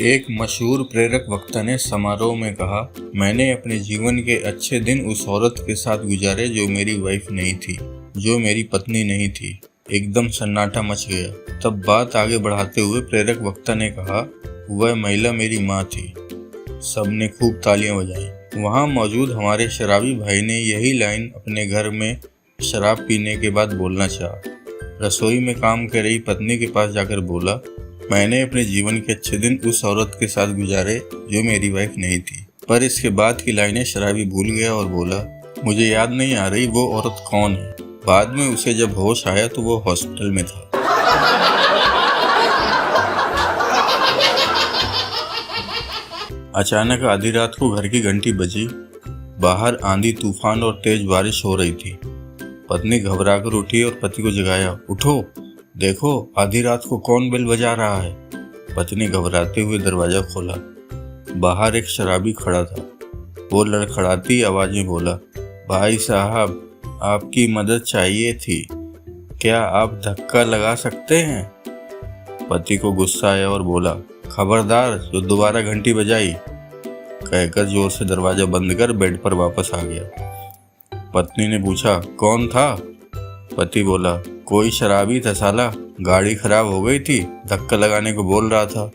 एक मशहूर प्रेरक वक्ता ने समारोह में कहा, मैंने अपने जीवन के अच्छे दिन उस औरत के साथ गुजारे जो मेरी वाइफ नहीं थी, जो मेरी पत्नी नहीं थी। एकदम सन्नाटा मच गया। तब बात आगे बढ़ाते हुए प्रेरक वक्ता ने कहा, वह महिला मेरी माँ थी। सबने खूब तालियां बजाईं। वहां मौजूद हमारे शराबी भाई ने यही लाइन अपने घर में शराब पीने के बाद बोलना चाहा। रसोई में काम कर रही पत्नी के पास जाकर बोला, मैंने अपने जीवन के अच्छे दिन उस औरत के साथ गुजारे जो मेरी वाइफ नहीं थी। पर इसके बाद की लाइनें शराबी भूल गया और बोला, मुझे याद नहीं आ रही वो औरत कौन है। बाद में उसे जब होश आया तो वो हॉस्पिटल में था। अचानक आधी रात को घर की घंटी बजी। बाहर आंधी तूफान और तेज बारिश हो रही थी। पत्नी घबराकर उठी और पति को जगाया, उठो, देखो आधी रात को कौन बेल बजा रहा है। पत्नी घबराते हुए दरवाजा खोला। बाहर एक शराबी खड़ा था। वो लड़खड़ाती आवाज में बोला, भाई साहब, आपकी मदद चाहिए थी, क्या आप धक्का लगा सकते हैं। पति को गुस्सा आया और बोला, खबरदार जो दोबारा घंटी बजाई। कहकर जोर से दरवाजा बंद कर बेड पर वापस आ गया। पत्नी ने पूछा, कौन था। पति बोला, कोई शराबी था साला, गाड़ी खराब हो गई थी, धक्का लगाने को बोल रहा था।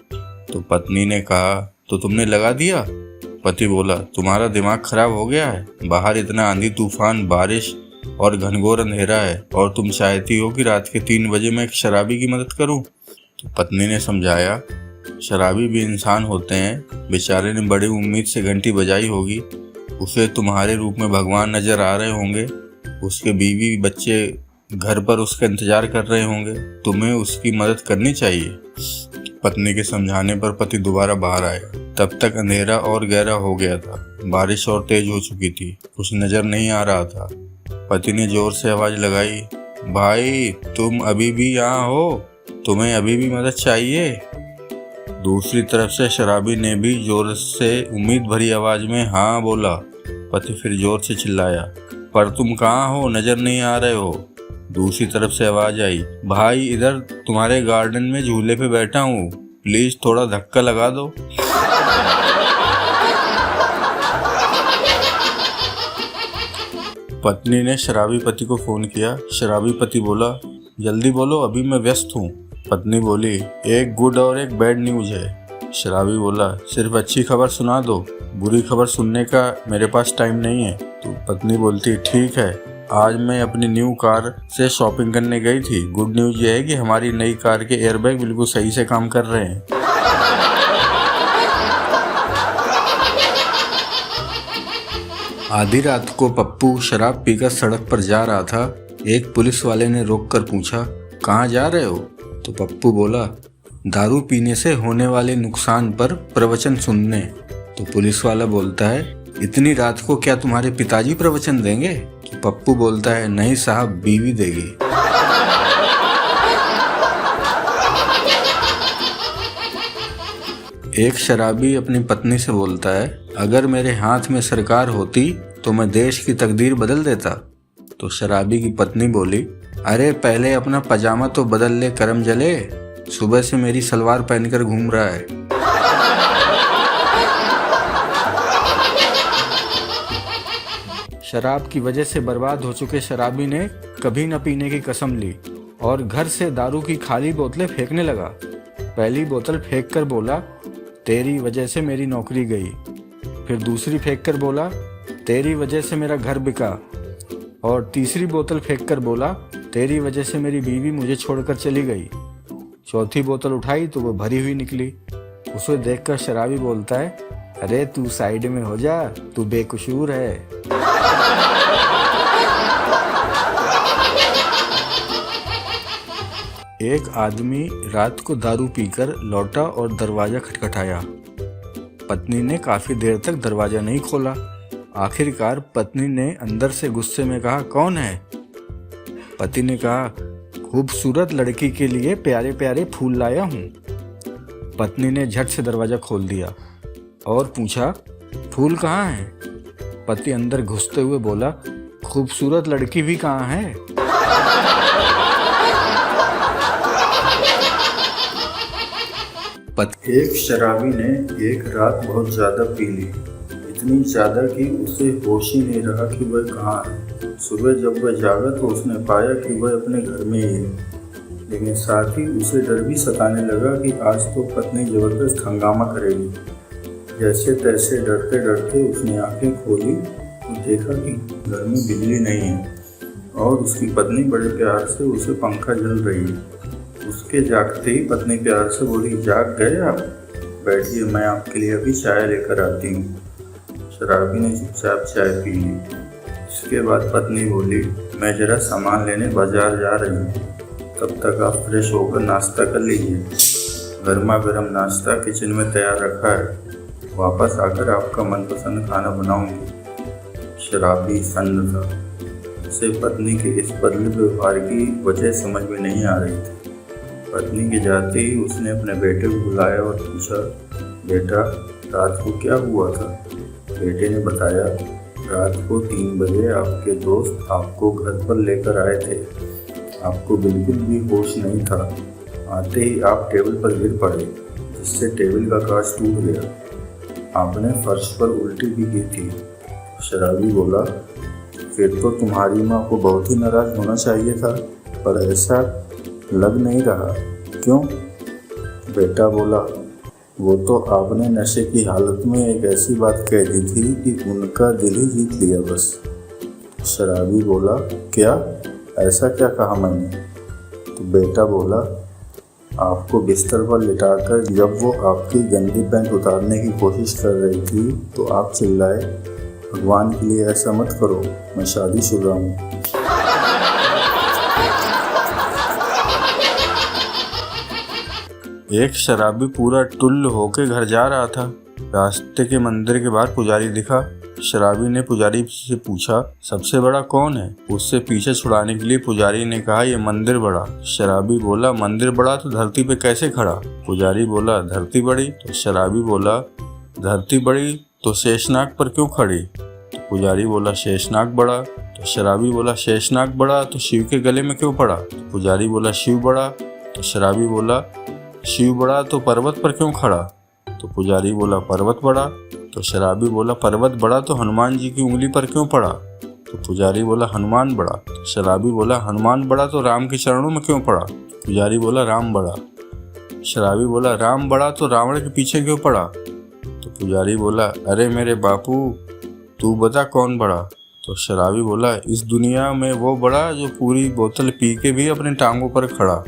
तो पत्नी ने कहा, तो तुमने लगा दिया। पति बोला, तुम्हारा दिमाग खराब हो गया है, बाहर इतना आंधी तूफान, बारिश और घनघोर अंधेरा है और तुम चाहती हो कि रात के 3 बजे मैं एक शराबी की मदद करूं। तो पत्नी ने समझाया, शराबी भी इंसान होते हैं, बेचारे ने बड़ी उम्मीद से घंटी बजाई होगी, उसे तुम्हारे रूप में भगवान नजर आ रहे होंगे, उसके बीवी बच्चे घर पर उसका इंतजार कर रहे होंगे, तुम्हें उसकी मदद करनी चाहिए। पत्नी के समझाने पर पति दोबारा बाहर आया। तब तक अंधेरा और गहरा हो गया था, बारिश और तेज हो चुकी थी, कुछ नजर नहीं आ रहा था। पति ने जोर से आवाज लगाई, भाई तुम अभी भी यहाँ हो, तुम्हें अभी भी मदद चाहिए। दूसरी तरफ से शराबी ने भी जोर से उम्मीद भरी आवाज में हाँ बोला। पति फिर जोर से चिल्लाया, पर तुम कहाँ हो, नजर नहीं आ रहे हो। दूसरी तरफ से आवाज आई, भाई इधर तुम्हारे गार्डन में झूले पे बैठा हूँ, प्लीज थोड़ा धक्का लगा दो। पत्नी ने शराबी पति को फोन किया। शराबी पति बोला, जल्दी बोलो, अभी मैं व्यस्त हूँ। पत्नी बोली, एक गुड और एक बैड न्यूज है। शराबी बोला, सिर्फ अच्छी खबर सुना दो, बुरी खबर सुनने का मेरे पास टाइम नहीं है। तो पत्नी बोलती, ठीक है, आज मैं अपनी न्यू कार से शॉपिंग करने गई थी। गुड न्यूज ये है कि हमारी नई कार के एयरबैग बिल्कुल सही से काम कर रहे हैं। आधी रात को पप्पू शराब पीकर सड़क पर जा रहा था। एक पुलिस वाले ने रोककर पूछा, कहाँ जा रहे हो। तो पप्पू बोला, दारू पीने से होने वाले नुकसान पर प्रवचन सुनने। तो पुलिस वाला बोलता है, इतनी रात को क्या तुम्हारे पिताजी प्रवचन देंगे। तो पप्पू बोलता है, नहीं साहब, बीवी देगी। एक शराबी अपनी पत्नी से बोलता है, अगर मेरे हाथ में सरकार होती तो मैं देश की तकदीर बदल देता। तो शराबी की पत्नी बोली, अरे पहले अपना पजामा तो बदल ले, करम जले, सुबह से मेरी सलवार पहनकर घूम रहा है। शराब की वजह से बर्बाद हो चुके शराबी ने कभी न पीने की कसम ली और घर से दारू की खाली बोतलें फेंकने लगा। पहली बोतल फेंक कर बोला, तेरी वजह से मेरी नौकरी गई। फिर दूसरी फेंक कर बोला, तेरी वजह से मेरा घर बिका। और तीसरी बोतल फेंक कर बोला, तेरी वजह से मेरी बीवी मुझे छोड़कर चली गई। चौथी बोतल उठाई तो वो भरी हुई निकली। उसे देखकर शराबी बोलता है, अरे तू साइड में हो जा, तू बेकसूर है। एक आदमी रात को दारू पीकर लौटा और दरवाजा खटखटाया। पत्नी ने काफी देर तक दरवाजा नहीं खोला। आखिरकार पत्नी ने अंदर से गुस्से में कहा, कौन है। पति ने कहा, खूबसूरत लड़की के लिए प्यारे प्यारे फूल लाया हूँ। पत्नी ने झट से दरवाजा खोल दिया और पूछा, फूल कहाँ हैं। पति अंदर घुसते हुए बोला, खूबसूरत लड़की भी कहाँ है। एक शराबी ने एक रात बहुत ज़्यादा पी ली, इतनी ज़्यादा कि उसे होश ही नहीं रहा कि वह कहाँ है। सुबह जब वह जागा तो उसने पाया कि वह अपने घर में ही है, लेकिन साथ ही उसे डर भी सताने लगा कि आज तो पत्नी ज़बरदस्त हंगामा करेगी। जैसे तैसे डरते डरते उसने आंखें खोली तो देखा कि घर में बिजली नहीं है और उसकी पत्नी बड़े प्यार से उसे पंखा जल रही है। उसके जागते ही पत्नी प्यार से बोली, जाग गए आप? बैठिए, मैं आपके लिए अभी चाय लेकर आती हूँ। शराबी ने चुपचाप चाय पी ली। इसके बाद पत्नी बोली, मैं ज़रा सामान लेने बाजार जा रही हूँ, तब तक आप फ्रेश होकर नाश्ता कर लीजिए। गर्मा गर्म नाश्ता किचन में तैयार रखा है, वापस आकर आपका मनपसंद खाना बनाऊंगी। शराबी सन्न था, उसे पत्नी के इस बदले व्यवहार की वजह समझ में नहीं आ रही थी। पत्नी के जाते ही उसने अपने बेटे को बुलाया और पूछा, बेटा रात को क्या हुआ था? बेटे ने बताया, रात को 3 बजे आपके दोस्त आपको घर पर लेकर आए थे। आपको बिल्कुल भी होश नहीं था। आते ही आप टेबल पर गिर पड़े, जिससे टेबल का कांच टूट गया। आपने फर्श पर उल्टी भी की थी। शराबी बोला, फिर तो तुम्हारी माँ को बहुत ही नाराज़ होना चाहिए था, पर ऐसा लग नहीं रहा, क्यों? बेटा बोला, वो तो आपने नशे की हालत में एक ऐसी बात कह दी थी कि उनका दिल ही जीत लिया बस। शराबी बोला, क्या? ऐसा क्या कहा मैंने? तो बेटा बोला, आपको बिस्तर पर लिटाकर जब वो आपकी गंदी पैंट उतारने की कोशिश कर रही थी तो आप चिल्लाए, भगवान के लिए ऐसा मत करो, मैं शादीशुदा हूँ। एक शराबी पूरा टुल्ल होके घर जा रहा था। रास्ते के मंदिर के बाहर पुजारी दिखा। शराबी ने पुजारी से पूछा, सबसे बड़ा कौन है? उससे पीछे छुड़ाने के लिए पुजारी ने कहा, ये मंदिर बड़ा। शराबी बोला, मंदिर बड़ा तो धरती पे कैसे खड़ा? पुजारी बोला, धरती बड़ी। तो शराबी बोला, धरती बड़ी तो शेषनाग पर क्यों खड़ी? तो पुजारी बोला, शेषनाग बड़ा। तो शराबी बोला, शेषनाग बड़ा तो शिव के गले में क्यों पड़ा? तो पुजारी बोला, शिव बड़ा। तो शराबी बोला, शिव बड़ा तो पर्वत पर क्यों खड़ा? तो पुजारी बोला, पर्वत बड़ा। तो शराबी बोला, पर्वत बड़ा तो हनुमान जी की उंगली पर क्यों पड़ा? तो पुजारी बोला, हनुमान बड़ा। तो शराबी बोला, हनुमान बड़ा तो राम के चरणों में क्यों पड़ा? पुजारी बोला, राम बड़ा। शराबी बोला, राम बड़ा तो रावण के पीछे क्यों पड़ा? तो पुजारी बोला, अरे मेरे बापू, तू बता कौन बड़ा? तो शराबी बोला, इस दुनिया में वो बड़ा जो पूरी बोतल पी के भी अपने टांगों पर खड़ा।